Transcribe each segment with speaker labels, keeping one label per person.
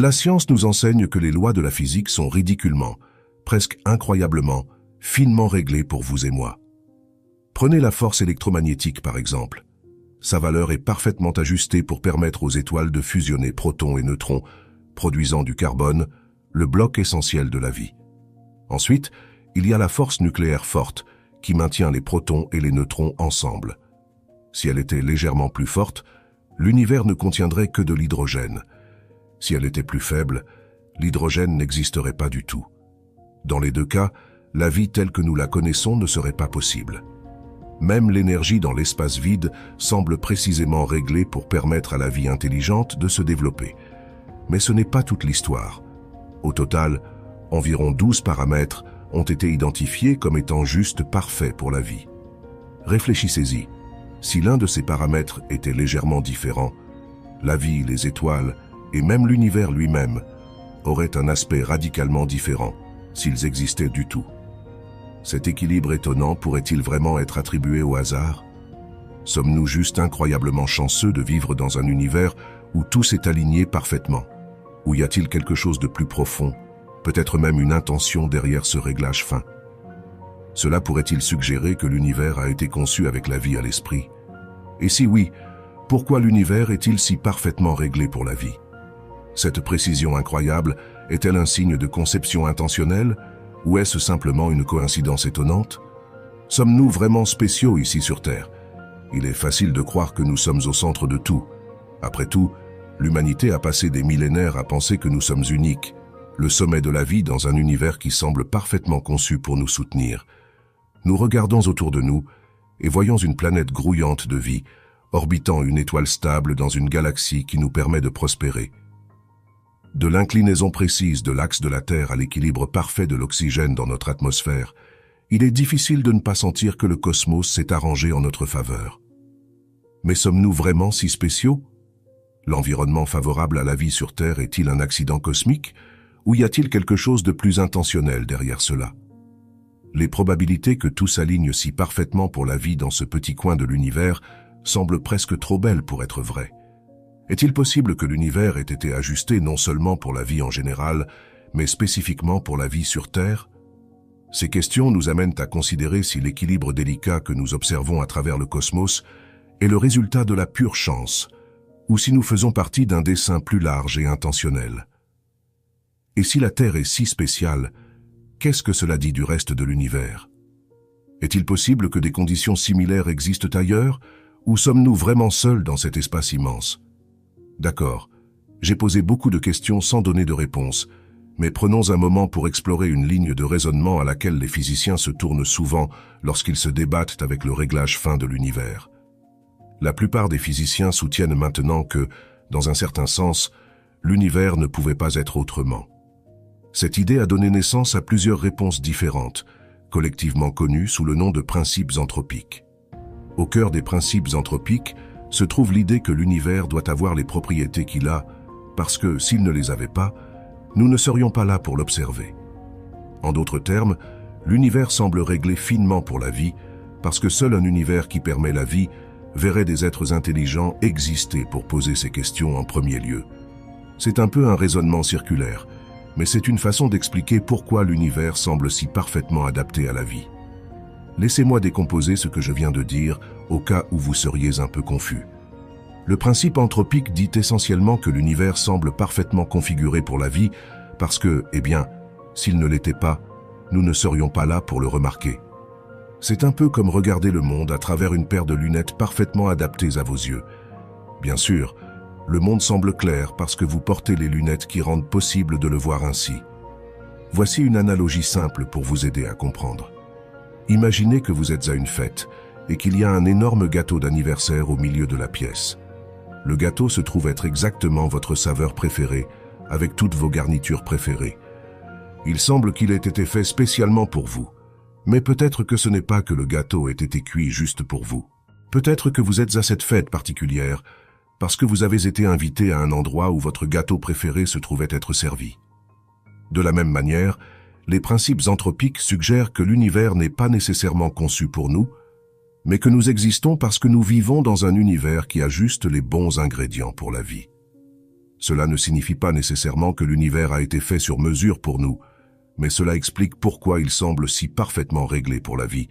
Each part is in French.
Speaker 1: La science nous enseigne que les lois de la physique sont ridiculement, presque incroyablement, finement réglées pour vous et moi. Prenez la force électromagnétique par exemple. Sa valeur est parfaitement ajustée pour permettre aux étoiles de fusionner protons et neutrons, produisant du carbone, le bloc essentiel de la vie. Ensuite, il y a la force nucléaire forte, qui maintient les protons et les neutrons ensemble. Si elle était légèrement plus forte, l'univers ne contiendrait que de l'hydrogène. Si elle était plus faible, l'hydrogène n'existerait pas du tout. Dans les deux cas, la vie telle que nous la connaissons ne serait pas possible. Même l'énergie dans l'espace vide semble précisément réglée pour permettre à la vie intelligente de se développer. Mais ce n'est pas toute l'histoire. Au total, environ 12 paramètres ont été identifiés comme étant juste parfaits pour la vie. Réfléchissez-y. Si l'un de ces paramètres était légèrement différent, la vie, les étoiles et même l'univers lui-même auraient un aspect radicalement différent s'ils existaient du tout. Cet équilibre étonnant pourrait-il vraiment être attribué au hasard? Sommes-nous juste incroyablement chanceux de vivre dans un univers où tout s'est aligné parfaitement? Ou y a-t-il quelque chose de plus profond, peut-être même une intention derrière ce réglage fin? Cela pourrait-il suggérer que l'univers a été conçu avec la vie à l'esprit? Et si oui, pourquoi l'univers est-il si parfaitement réglé pour la vie? Cette précision incroyable est-elle un signe de conception intentionnelle ou est-ce simplement une coïncidence étonnante? Sommes-nous vraiment spéciaux ici sur Terre? Il est facile de croire que nous sommes au centre de tout. Après tout, l'humanité a passé des millénaires à penser que nous sommes uniques, le sommet de la vie dans un univers qui semble parfaitement conçu pour nous soutenir. Nous regardons autour de nous et voyons une planète grouillante de vie, orbitant une étoile stable dans une galaxie qui nous permet de prospérer. De l'inclinaison précise de l'axe de la Terre à l'équilibre parfait de l'oxygène dans notre atmosphère, il est difficile de ne pas sentir que le cosmos s'est arrangé en notre faveur. Mais sommes-nous vraiment si spéciaux? L'environnement favorable à la vie sur Terre est-il un accident cosmique ou y a-t-il quelque chose de plus intentionnel derrière cela? Les probabilités que tout s'aligne si parfaitement pour la vie dans ce petit coin de l'univers semblent presque trop belles pour être vraies. Est-il possible que l'univers ait été ajusté non seulement pour la vie en général, mais spécifiquement pour la vie sur Terre? Ces questions nous amènent à considérer si l'équilibre délicat que nous observons à travers le cosmos est le résultat de la pure chance, ou si nous faisons partie d'un dessein plus large et intentionnel. Et si la Terre est si spéciale, qu'est-ce que cela dit du reste de l'univers? Est-il possible que des conditions similaires existent ailleurs, ou sommes-nous vraiment seuls dans cet espace immense? D'accord, j'ai posé beaucoup de questions sans donner de réponse, mais prenons un moment pour explorer une ligne de raisonnement à laquelle les physiciens se tournent souvent lorsqu'ils se débattent avec le réglage fin de l'univers. La plupart des physiciens soutiennent maintenant que, dans un certain sens, l'univers ne pouvait pas être autrement. Cette idée a donné naissance à plusieurs réponses différentes, collectivement connues sous le nom de principes anthropiques. Au cœur des principes anthropiques se trouve l'idée que l'univers doit avoir les propriétés qu'il a, parce que, s'il ne les avait pas, nous ne serions pas là pour l'observer. En d'autres termes, l'univers semble réglé finement pour la vie, parce que seul un univers qui permet la vie verrait des êtres intelligents exister pour poser ces questions en premier lieu. C'est un peu un raisonnement circulaire, mais c'est une façon d'expliquer pourquoi l'univers semble si parfaitement adapté à la vie. Laissez-moi décomposer ce que je viens de dire, au cas où vous seriez un peu confus. Le principe anthropique dit essentiellement que l'univers semble parfaitement configuré pour la vie, parce que, eh bien, s'il ne l'était pas, nous ne serions pas là pour le remarquer. C'est un peu comme regarder le monde à travers une paire de lunettes parfaitement adaptées à vos yeux. Bien sûr, le monde semble clair parce que vous portez les lunettes qui rendent possible de le voir ainsi. Voici une analogie simple pour vous aider à comprendre. Imaginez que vous êtes à une fête et qu'il y a un énorme gâteau d'anniversaire au milieu de la pièce. Le gâteau se trouve être exactement votre saveur préférée, avec toutes vos garnitures préférées. Il semble qu'il ait été fait spécialement pour vous. Mais peut-être que ce n'est pas que le gâteau ait été cuit juste pour vous. Peut-être que vous êtes à cette fête particulière parce que vous avez été invité à un endroit où votre gâteau préféré se trouvait être servi. De la même manière, les principes anthropiques suggèrent que l'univers n'est pas nécessairement conçu pour nous, mais que nous existons parce que nous vivons dans un univers qui a juste les bons ingrédients pour la vie. Cela ne signifie pas nécessairement que l'univers a été fait sur mesure pour nous, mais cela explique pourquoi il semble si parfaitement réglé pour la vie.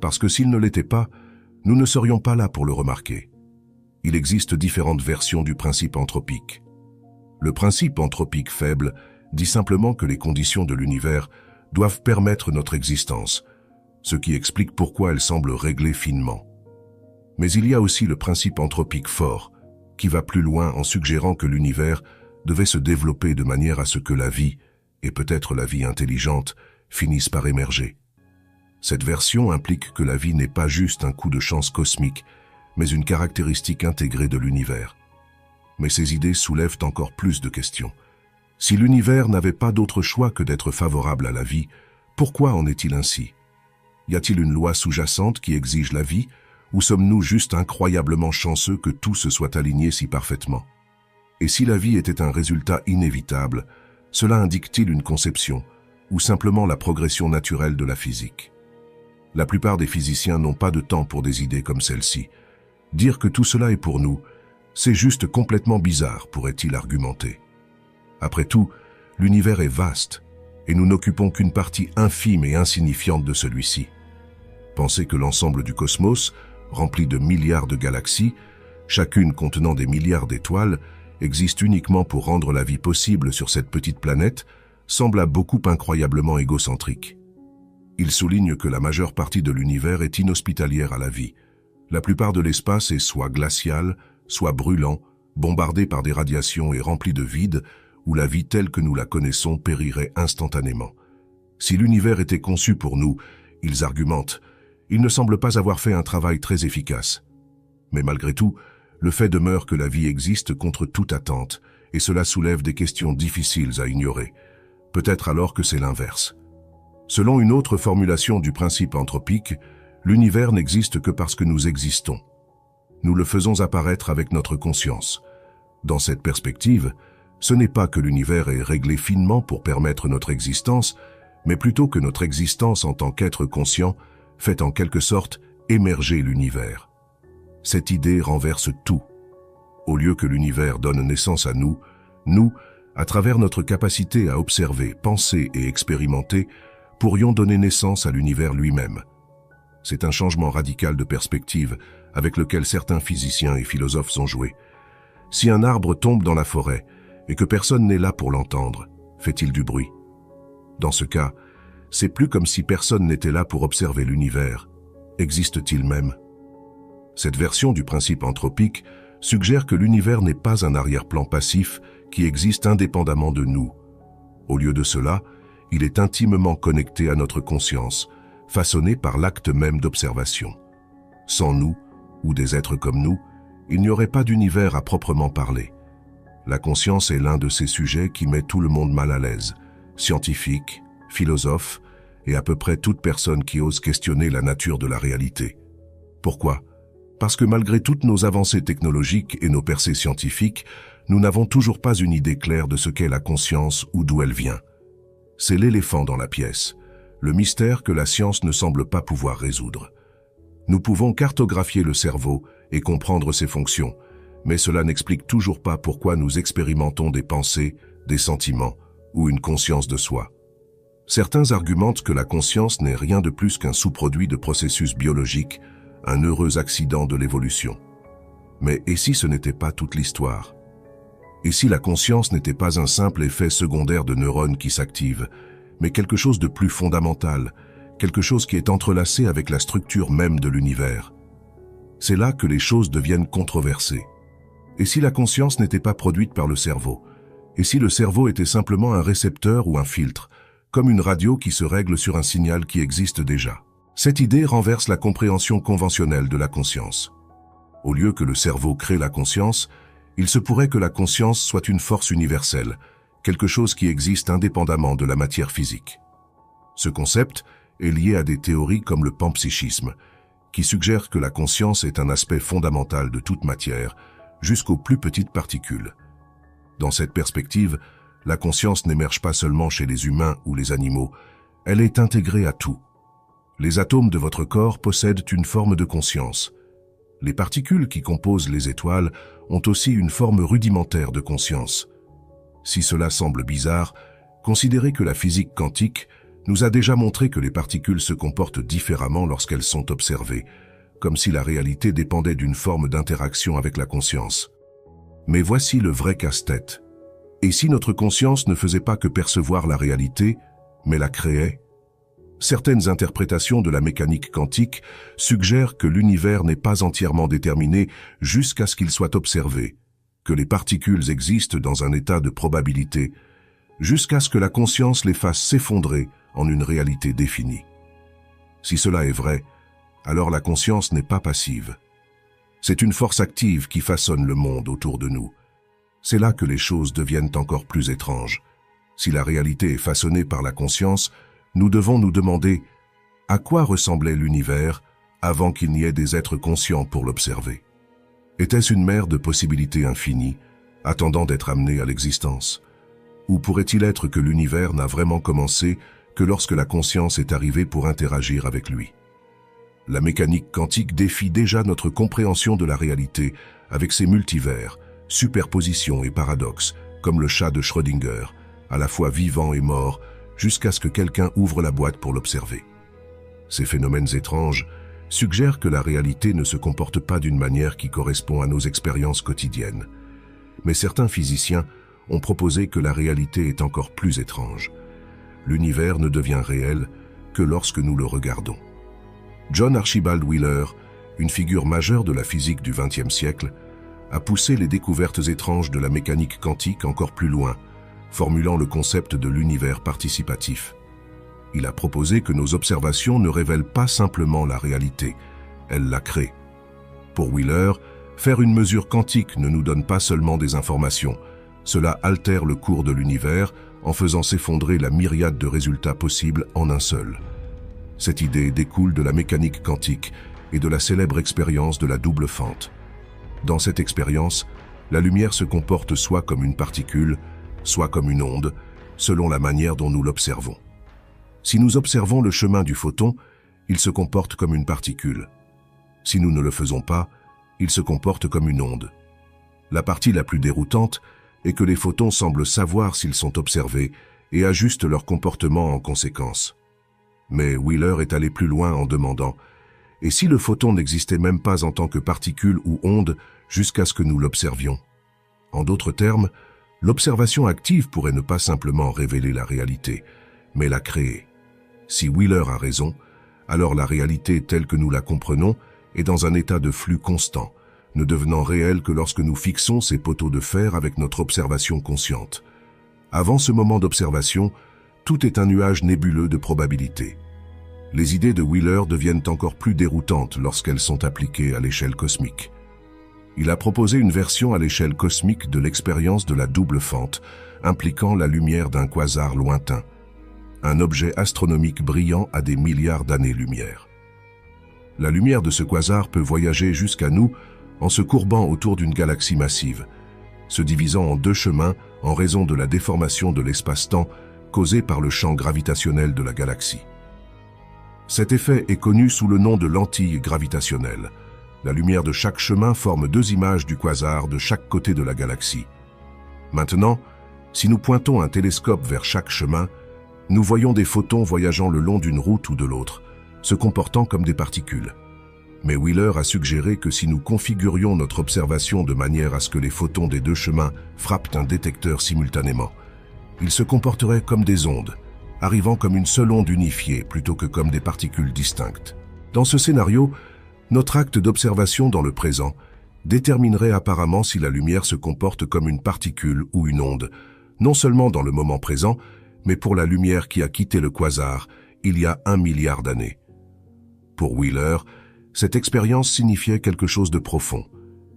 Speaker 1: Parce que s'il ne l'était pas, nous ne serions pas là pour le remarquer. Il existe différentes versions du principe anthropique. Le principe anthropique faible dit simplement que les conditions de l'univers doivent permettre notre existence, ce qui explique pourquoi elle semble réglée finement. Mais il y a aussi le principe anthropique fort, qui va plus loin en suggérant que l'univers devait se développer de manière à ce que la vie, et peut-être la vie intelligente, finissent par émerger. Cette version implique que la vie n'est pas juste un coup de chance cosmique, mais une caractéristique intégrée de l'univers. Mais ces idées soulèvent encore plus de questions. Si l'univers n'avait pas d'autre choix que d'être favorable à la vie, pourquoi en est-il ainsi? Y a-t-il une loi sous-jacente qui exige la vie, ou sommes-nous juste incroyablement chanceux que tout se soit aligné si parfaitement? Et si la vie était un résultat inévitable, cela indique-t-il une conception, ou simplement la progression naturelle de la physique? La plupart des physiciens n'ont pas de temps pour des idées comme celle-ci. Dire que tout cela est pour nous, c'est juste complètement bizarre, pourrait-il argumenter. Après tout, l'univers est vaste, et nous n'occupons qu'une partie infime et insignifiante de celui-ci. Pensez que l'ensemble du cosmos, rempli de milliards de galaxies, chacune contenant des milliards d'étoiles, existe uniquement pour rendre la vie possible sur cette petite planète, semble à beaucoup incroyablement égocentrique. Il souligne que la majeure partie de l'univers est inhospitalière à la vie. La plupart de l'espace est soit glacial, soit brûlant, bombardé par des radiations et rempli de vide, où la vie telle que nous la connaissons périrait instantanément. Si l'univers était conçu pour nous, ils argumentent, il ne semble pas avoir fait un travail très efficace. Mais malgré tout, le fait demeure que la vie existe contre toute attente, et cela soulève des questions difficiles à ignorer. Peut-être alors que c'est l'inverse. Selon une autre formulation du principe anthropique, l'univers n'existe que parce que nous existons. Nous le faisons apparaître avec notre conscience. Dans cette perspective, ce n'est pas que l'univers est réglé finement pour permettre notre existence, mais plutôt que notre existence en tant qu'être conscient fait en quelque sorte émerger l'univers. Cette idée renverse tout. Au lieu que l'univers donne naissance à nous, à travers notre capacité à observer, penser et expérimenter, pourrions donner naissance à l'univers lui-même. C'est un changement radical de perspective avec lequel certains physiciens et philosophes ont joué. Si un arbre tombe dans la forêt et que personne n'est là pour l'entendre, fait-il du bruit? Dans ce cas, c'est plus comme si personne n'était là pour observer l'univers. Existe-t-il même? Cette version du principe anthropique suggère que l'univers n'est pas un arrière-plan passif qui existe indépendamment de nous. Au lieu de cela, il est intimement connecté à notre conscience, façonné par l'acte même d'observation. Sans nous, ou des êtres comme nous, il n'y aurait pas d'univers à proprement parler. La conscience est l'un de ces sujets qui met tout le monde mal à l'aise, scientifiques, philosophes, et à peu près toute personne qui ose questionner la nature de la réalité. Pourquoi? Parce que malgré toutes nos avancées technologiques et nos percées scientifiques, nous n'avons toujours pas une idée claire de ce qu'est la conscience ou d'où elle vient. C'est l'éléphant dans la pièce, le mystère que la science ne semble pas pouvoir résoudre. Nous pouvons cartographier le cerveau et comprendre ses fonctions, mais cela n'explique toujours pas pourquoi nous expérimentons des pensées, des sentiments ou une conscience de soi. Certains argumentent que la conscience n'est rien de plus qu'un sous-produit de processus biologiques, un heureux accident de l'évolution. Mais et si ce n'était pas toute l'histoire? Et si la conscience n'était pas un simple effet secondaire de neurones qui s'activent, mais quelque chose de plus fondamental, quelque chose qui est entrelacé avec la structure même de l'univers? C'est là que les choses deviennent controversées. Et si la conscience n'était pas produite par le cerveau? Et si le cerveau était simplement un récepteur ou un filtre, comme une radio qui se règle sur un signal qui existe déjà? Cette idée renverse la compréhension conventionnelle de la conscience. Au lieu que le cerveau crée la conscience, il se pourrait que la conscience soit une force universelle, quelque chose qui existe indépendamment de la matière physique. Ce concept est lié à des théories comme le panpsychisme, qui suggèrent que la conscience est un aspect fondamental de toute matière, jusqu'aux plus petites particules. Dans cette perspective, la conscience n'émerge pas seulement chez les humains ou les animaux, elle est intégrée à tout. Les atomes de votre corps possèdent une forme de conscience. Les particules qui composent les étoiles ont aussi une forme rudimentaire de conscience. Si cela semble bizarre, considérez que la physique quantique nous a déjà montré que les particules se comportent différemment lorsqu'elles sont observées, comme si la réalité dépendait d'une forme d'interaction avec la conscience. Mais voici le vrai casse-tête. Et si notre conscience ne faisait pas que percevoir la réalité, mais la créait? Certaines interprétations de la mécanique quantique suggèrent que l'univers n'est pas entièrement déterminé jusqu'à ce qu'il soit observé, que les particules existent dans un état de probabilité, jusqu'à ce que la conscience les fasse s'effondrer en une réalité définie. Si cela est vrai, alors la conscience n'est pas passive. C'est une force active qui façonne le monde autour de nous. C'est là que les choses deviennent encore plus étranges. Si la réalité est façonnée par la conscience, nous devons nous demander à quoi ressemblait l'univers avant qu'il n'y ait des êtres conscients pour l'observer. Était-ce une mer de possibilités infinies, attendant d'être amenée à l'existence? Ou pourrait-il être que l'univers n'a vraiment commencé que lorsque la conscience est arrivée pour interagir avec lui? La mécanique quantique défie déjà notre compréhension de la réalité avec ses multivers, superpositions et paradoxes, comme le chat de Schrödinger, à la fois vivant et mort, jusqu'à ce que quelqu'un ouvre la boîte pour l'observer. Ces phénomènes étranges suggèrent que la réalité ne se comporte pas d'une manière qui correspond à nos expériences quotidiennes. Mais certains physiciens ont proposé que la réalité est encore plus étrange. L'univers ne devient réel que lorsque nous le regardons. John Archibald Wheeler, une figure majeure de la physique du XXe siècle, a poussé les découvertes étranges de la mécanique quantique encore plus loin, formulant le concept de l'univers participatif. Il a proposé que nos observations ne révèlent pas simplement la réalité, elles la créent. Pour Wheeler, faire une mesure quantique ne nous donne pas seulement des informations, cela altère le cours de l'univers en faisant s'effondrer la myriade de résultats possibles en un seul. Cette idée découle de la mécanique quantique et de la célèbre expérience de la double fente. Dans cette expérience, la lumière se comporte soit comme une particule, soit comme une onde, selon la manière dont nous l'observons. Si nous observons le chemin du photon, il se comporte comme une particule. Si nous ne le faisons pas, il se comporte comme une onde. La partie la plus déroutante est que les photons semblent savoir s'ils sont observés et ajustent leur comportement en conséquence. Mais Wheeler est allé plus loin en demandant « Et si le photon n'existait même pas en tant que particule ou onde jusqu'à ce que nous l'observions ?» En d'autres termes, l'observation active pourrait ne pas simplement révéler la réalité, mais la créer. Si Wheeler a raison, alors la réalité telle que nous la comprenons est dans un état de flux constant, ne devenant réelle que lorsque nous fixons ces poteaux de fer avec notre observation consciente. Avant ce moment d'observation, tout est un nuage nébuleux de probabilités. Les idées de Wheeler deviennent encore plus déroutantes lorsqu'elles sont appliquées à l'échelle cosmique. Il a proposé une version à l'échelle cosmique de l'expérience de la double fente, impliquant la lumière d'un quasar lointain, un objet astronomique brillant à des milliards d'années-lumière. La lumière de ce quasar peut voyager jusqu'à nous en se courbant autour d'une galaxie massive, se divisant en deux chemins en raison de la déformation de l'espace-temps causée par le champ gravitationnel de la galaxie. Cet effet est connu sous le nom de lentille gravitationnelle. La lumière de chaque chemin forme deux images du quasar de chaque côté de la galaxie. Maintenant, si nous pointons un télescope vers chaque chemin, nous voyons des photons voyageant le long d'une route ou de l'autre, se comportant comme des particules. Mais Wheeler a suggéré que si nous configurions notre observation de manière à ce que les photons des deux chemins frappent un détecteur simultanément, ils se comporteraient comme des ondes, arrivant comme une seule onde unifiée plutôt que comme des particules distinctes. Dans ce scénario, notre acte d'observation dans le présent déterminerait apparemment si la lumière se comporte comme une particule ou une onde, non seulement dans le moment présent, mais pour la lumière qui a quitté le quasar il y a 1 milliard d'années. Pour Wheeler, cette expérience signifiait quelque chose de profond.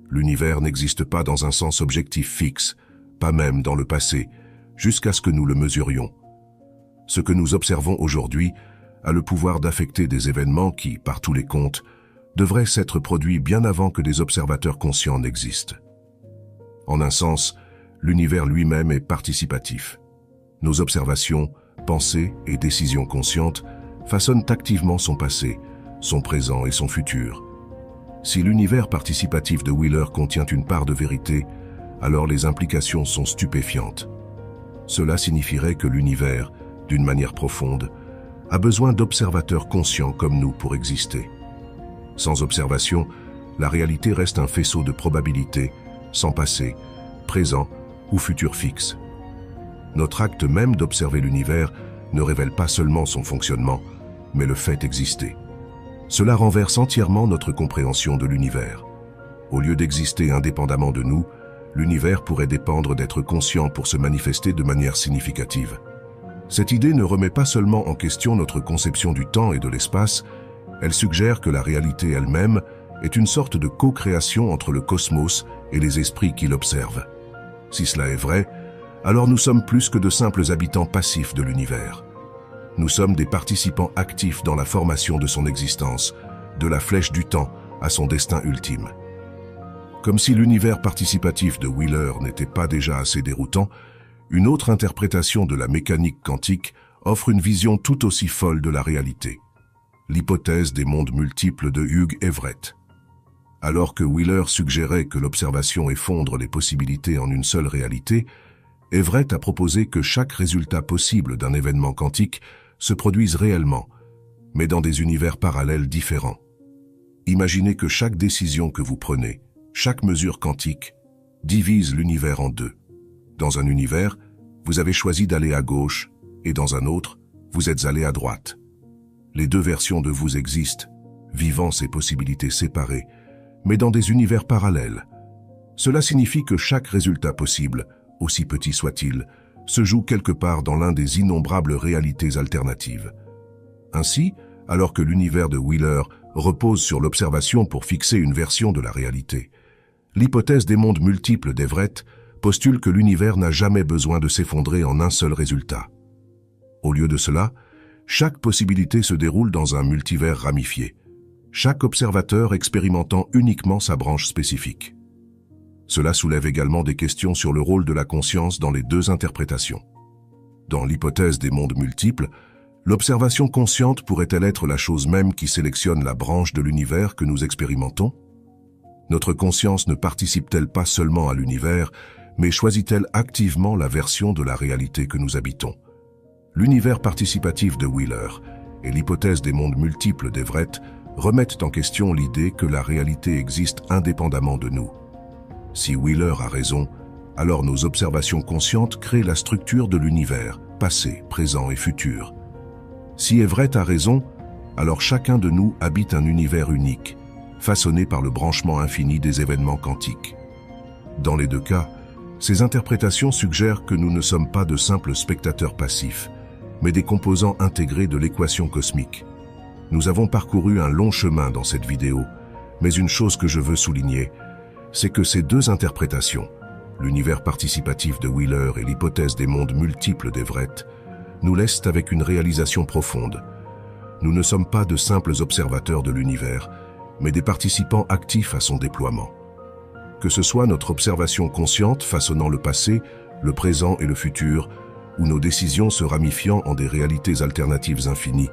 Speaker 1: L'univers n'existe pas dans un sens objectif fixe, pas même dans le passé, jusqu'à ce que nous le mesurions. Ce que nous observons aujourd'hui a le pouvoir d'affecter des événements qui, par tous les comptes, devraient s'être produits bien avant que des observateurs conscients n'existent. En un sens, l'univers lui-même est participatif. Nos observations, pensées et décisions conscientes façonnent activement son passé, son présent et son futur. Si l'univers participatif de Wheeler contient une part de vérité, alors les implications sont stupéfiantes. Cela signifierait que l'univers, d'une manière profonde, a besoin d'observateurs conscients comme nous pour exister. Sans observation, la réalité reste un faisceau de probabilités, sans passé, présent ou futur fixe. Notre acte même d'observer l'univers ne révèle pas seulement son fonctionnement, mais le fait d'exister. Cela renverse entièrement notre compréhension de l'univers. Au lieu d'exister indépendamment de nous, l'univers pourrait dépendre d'être conscient pour se manifester de manière significative. Cette idée ne remet pas seulement en question notre conception du temps et de l'espace, elle suggère que la réalité elle-même est une sorte de co-création entre le cosmos et les esprits qui l'observent. Si cela est vrai, alors nous sommes plus que de simples habitants passifs de l'univers. Nous sommes des participants actifs dans la formation de son existence, de la flèche du temps à son destin ultime. Comme si l'univers participatif de Wheeler n'était pas déjà assez déroutant, une autre interprétation de la mécanique quantique offre une vision tout aussi folle de la réalité. L'hypothèse des mondes multiples de Hugh Everett. Alors que Wheeler suggérait que l'observation effondre les possibilités en une seule réalité, Everett a proposé que chaque résultat possible d'un événement quantique se produise réellement, mais dans des univers parallèles différents. Imaginez que chaque décision que vous prenez, chaque mesure quantique, divise l'univers en deux. Dans un univers, vous avez choisi d'aller à gauche, et dans un autre, vous êtes allé à droite. Les deux versions de vous existent, vivant ces possibilités séparées, mais dans des univers parallèles. Cela signifie que chaque résultat possible, aussi petit soit-il, se joue quelque part dans l'un des innombrables réalités alternatives. Ainsi, alors que l'univers de Wheeler repose sur l'observation pour fixer une version de la réalité, l'hypothèse des mondes multiples d'Everett postule que l'univers n'a jamais besoin de s'effondrer en un seul résultat. Au lieu de cela, chaque possibilité se déroule dans un multivers ramifié, chaque observateur expérimentant uniquement sa branche spécifique. Cela soulève également des questions sur le rôle de la conscience dans les deux interprétations. Dans l'hypothèse des mondes multiples, l'observation consciente pourrait-elle être la chose même qui sélectionne la branche de l'univers que nous expérimentons? Notre conscience ne participe-t-elle pas seulement à l'univers, mais choisit-elle activement la version de la réalité que nous habitons? L'univers participatif de Wheeler et l'hypothèse des mondes multiples d'Everett remettent en question l'idée que la réalité existe indépendamment de nous. Si Wheeler a raison, alors nos observations conscientes créent la structure de l'univers, passé, présent et futur. Si Everett a raison, alors chacun de nous habite un univers unique, façonné par le branchement infini des événements quantiques. Dans les deux cas, ces interprétations suggèrent que nous ne sommes pas de simples spectateurs passifs, mais des composants intégrés de l'équation cosmique. Nous avons parcouru un long chemin dans cette vidéo, mais une chose que je veux souligner, c'est que ces deux interprétations, l'univers participatif de Wheeler et l'hypothèse des mondes multiples d'Everett, nous laissent avec une réalisation profonde. Nous ne sommes pas de simples observateurs de l'univers, mais des participants actifs à son déploiement. Que ce soit notre observation consciente façonnant le passé, le présent et le futur, ou nos décisions se ramifiant en des réalités alternatives infinies,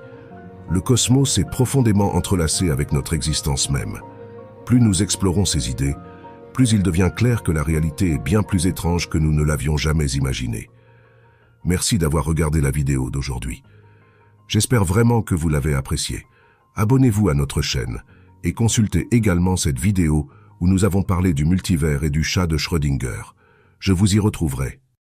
Speaker 1: le cosmos est profondément entrelacé avec notre existence même. Plus nous explorons ces idées, plus il devient clair que la réalité est bien plus étrange que nous ne l'avions jamais imaginé. Merci d'avoir regardé la vidéo d'aujourd'hui. J'espère vraiment que vous l'avez appréciée. Abonnez-vous à notre chaîne et consultez également cette vidéo où nous avons parlé du multivers et du chat de Schrödinger. Je vous y retrouverai.